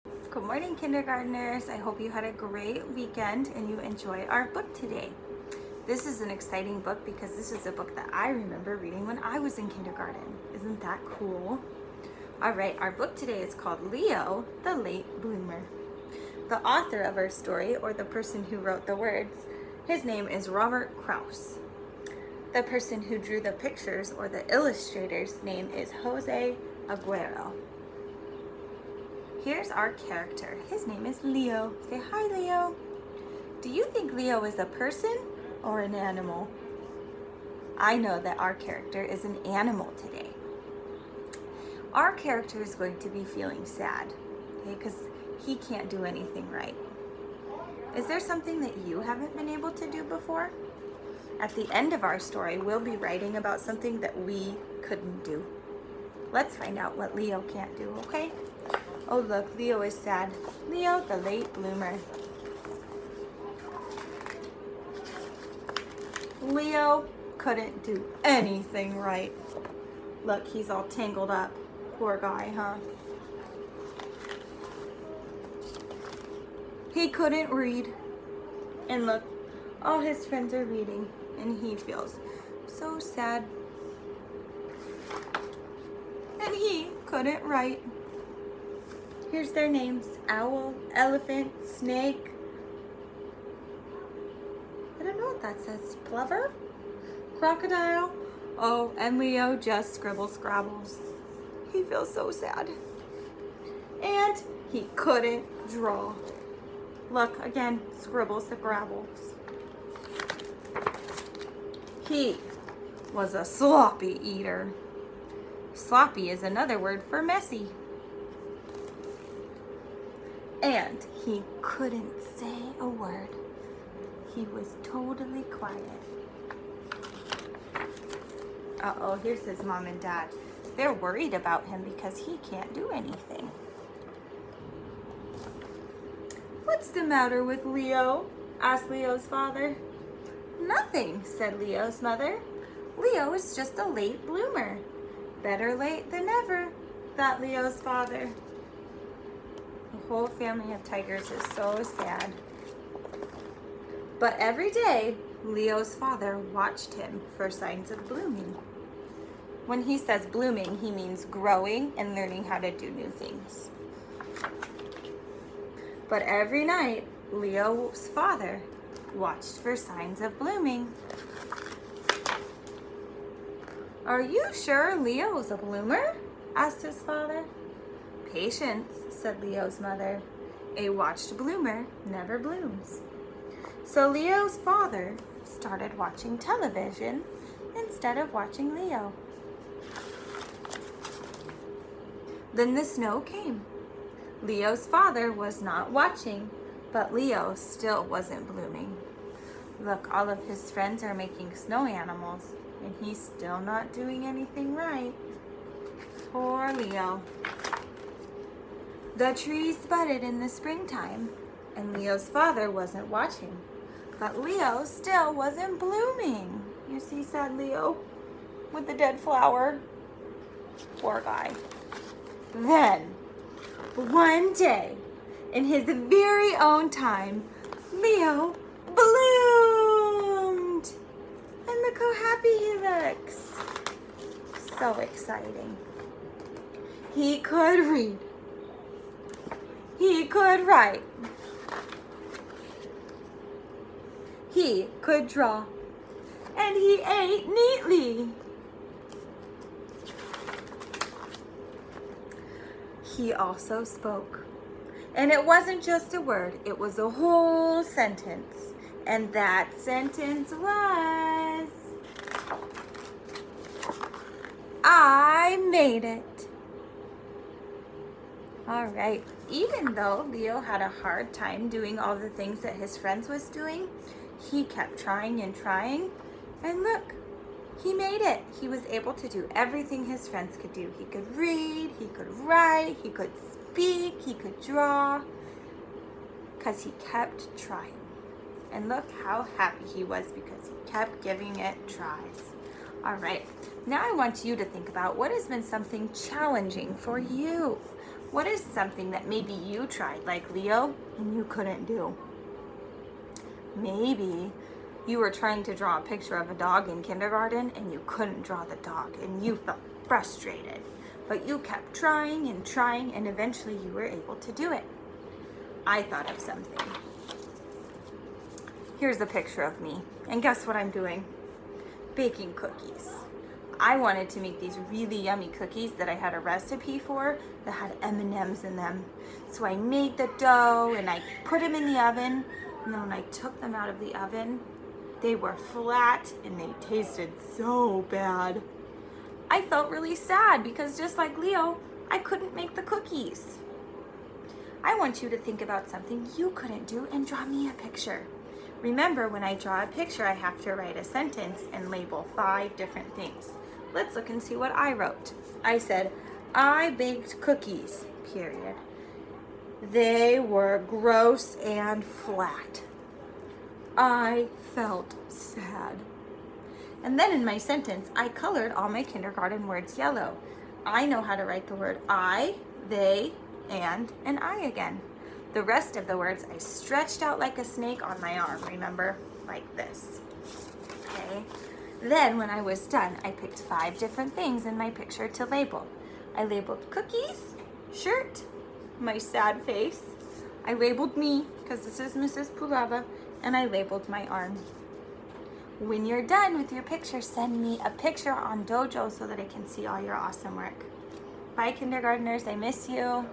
Good morning, kindergartners. I hope you had a great weekend and you enjoy our book today. This is an exciting book because this is a book that I remember reading when I was in kindergarten. Isn't that cool? All right, our book today is called Leo, the Late Bloomer. The author of our story, or the person who wrote the words, his name is Robert Krause. The person who drew the pictures, or the illustrator's name is Jose Aguero. Here's our character. His name is Leo. Say hi, Leo. Do you think Leo is a person or an animal? I know that our character is an animal today. Our character is going to be feeling sad, okay, because he can't do anything right. Is there something that you haven't been able to do before? At the end of our story, we'll be writing about something that we couldn't do. Let's find out what Leo can't do, okay? Oh look, Leo is sad. Leo, the late bloomer. Leo couldn't do anything right. Look, he's all tangled up. Poor guy, huh? He couldn't read. And look, all his friends are reading, and he feels so sad. And he couldn't write. Here's their names: owl, elephant, snake. I don't know what that says. Plover? Crocodile? Oh, and Leo just scrabbles. He feels so sad. And he couldn't draw. Look, again, scrabbles. He was a sloppy eater. Sloppy is another word for messy. And he couldn't say a word. He was totally quiet. Uh-oh, here's his mom and dad. They're worried about him because he can't do anything. What's the matter with Leo? Asked Leo's father. Nothing, said Leo's mother. Leo is just a late bloomer. Better late than never, thought Leo's father. The whole family of tigers is so sad. But every day, Leo's father watched him for signs of blooming. When he says blooming, he means growing and learning how to do new things. But every night, Leo's father watched for signs of blooming. Are you sure Leo's a bloomer? Asked his father. Patience, said Leo's mother. A watched bloomer never blooms. So Leo's father started watching television instead of watching Leo. Then the snow came. Leo's father was not watching, but Leo still wasn't blooming. Look, all of his friends are making snow animals, and he's still not doing anything right. Poor Leo. The trees budded in the springtime, and Leo's father wasn't watching, but Leo still wasn't blooming. You see sad Leo with the dead flower? Poor guy. Then, one day, in his very own time, Leo bloomed! And look how happy he looks. So exciting. He could read. He could write. He could draw. And he ate neatly. He also spoke. And it wasn't just a word, it was a whole sentence. And that sentence was, I made it. All right, even though Leo had a hard time doing all the things that his friends was doing, he kept trying and trying, and look, he made it. He was able to do everything his friends could do. He could read, he could write, he could speak, he could draw, because he kept trying. And look how happy he was because he kept giving it tries. All right, now I want you to think about what has been something challenging for you. What is something that maybe you tried like Leo and you couldn't do? Maybe you were trying to draw a picture of a dog in kindergarten and you couldn't draw the dog and you felt frustrated. But you kept trying and eventually you were able to do it. I thought of something. Here's a picture of me. And guess what I'm doing? Baking cookies. I wanted to make these really yummy cookies that I had a recipe for that had M&Ms in them. So I made the dough and I put them in the oven. And then when I took them out of the oven, they were flat and they tasted so bad. I felt really sad because just like Leo, I couldn't make the cookies. I want you to think about something you couldn't do and draw me a picture. Remember, when I draw a picture, I have to write a sentence and label 5 different things. Let's look and see what I wrote. I said, I baked cookies, period. They were gross and flat. I felt sad. And then in my sentence, I colored all my kindergarten words yellow. I know how to write the word I, they, and I again. The rest of the words I stretched out like a snake on my arm, remember? Like this. Okay? Then when I was done, I picked 5 different things in my picture to label. I labeled cookies, shirt, my sad face. I labeled me, because this is Mrs. Pulawa, and I labeled my arm. When you're done with your picture, send me a picture on Dojo so that I can see all your awesome work. Bye, kindergartners. I miss you.